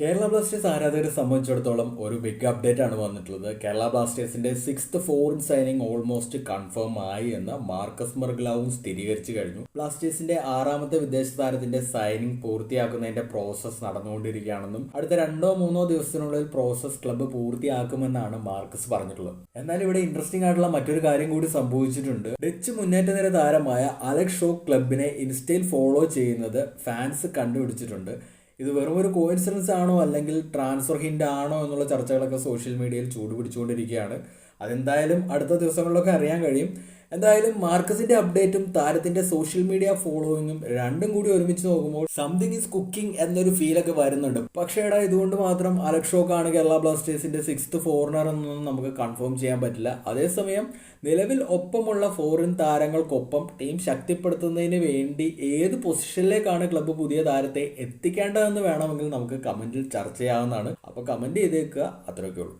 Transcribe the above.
Kerala Blasters ആരാധകരെ സംബന്ധിച്ചിടത്തോളം ഒരു ബിഗ് അപ്ഡേറ്റ് ആണ് വന്നിട്ടുള്ളത്. കേരള ബ്ലാസ്റ്റേഴ്സിന്റെ 6th foreign signing almost confirm ആയി എന്ന് മാർക്കസ് മെർഗ്ലാവും സ്ഥിരീകരിച്ചു കഴിഞ്ഞു. ബ്ലാസ്റ്റേഴ്സിന്റെ 6ാമത്തെ വിദേശ താരത്തിന്റെ സൈനിങ് പൂർത്തിയാക്കുന്നതിന്റെ പ്രോസസ് നടന്നുകൊണ്ടിരിക്കുകയാണെന്നും അടുത്ത 2-3 ദിവസത്തിനുള്ളിൽ പ്രോസസ് ക്ലബ്ബ് പൂർത്തിയാക്കുമെന്നാണ് മാർക്കസ് പറഞ്ഞിട്ടുള്ളത്. എന്നാൽ ഇവിടെ ഇൻട്രസ്റ്റിംഗ് ആയിട്ടുള്ള മറ്റൊരു കാര്യം കൂടി സംഭവിച്ചിട്ടുണ്ട്. ഡച്ച് മുന്നേറ്റ നിര താരമായ അലക്സ് ഷോക്ക് ക്ലബിനെ ഇൻസ്റ്റയിൽ ഫോളോ ചെയ്യുന്നത് ഫാൻസ് കണ്ടുപിടിച്ചിട്ടുണ്ട്. ഇത് വെറും ഒരു കോയിൻസിഡൻസ് ആണോ അല്ലെങ്കിൽ ട്രാൻസ്ഫർ ഹിന്റ് ആണോ എന്നുള്ള ചർച്ചകളൊക്കെ സോഷ്യൽ മീഡിയയിൽ ചൂട് പിടിച്ചുകൊണ്ടിരിക്കുകയാണ്. അതെന്തായാലും അടുത്ത ദിവസങ്ങളിലൊക്കെ അറിയാൻ കഴിയും. എന്തായാലും മാർക്കസിന്റെ അപ്ഡേറ്റും താരത്തിന്റെ സോഷ്യൽ മീഡിയ ഫോളോയിങ്ങും രണ്ടും കൂടി ഒരുമിച്ച് നോക്കുമ്പോൾ സംതിങ് ഈസ് കുക്കിംഗ് എന്നൊരു ഫീലൊക്കെ വരുന്നുണ്ട്. പക്ഷേ ഇതുകൊണ്ട് മാത്രം അലക്സ് ഷോക്കാണ് കേരള ബ്ലാസ്റ്റേഴ്സിന്റെ 6th ഫോറിനർ എന്നൊന്നും നമുക്ക് കൺഫേം ചെയ്യാൻ പറ്റില്ല. അതേസമയം നിലവിൽ ഒപ്പമുള്ള ഫോറിൻ താരങ്ങൾക്കൊപ്പം ടീം ശക്തിപ്പെടുത്തുന്നതിന് വേണ്ടി ഏത് പൊസിഷനിലേക്കാണ് ക്ലബ്ബ് പുതിയ താരത്തെ എത്തിക്കേണ്ടതെന്ന് വേണമെങ്കിൽ നമുക്ക് കമന്റിൽ ചർച്ച ചെയ്യാവുന്നതാണ്. അപ്പോൾ കമന്റ് ചെയ്തേക്കുക. അത്രയൊക്കെ ഉള്ളൂ.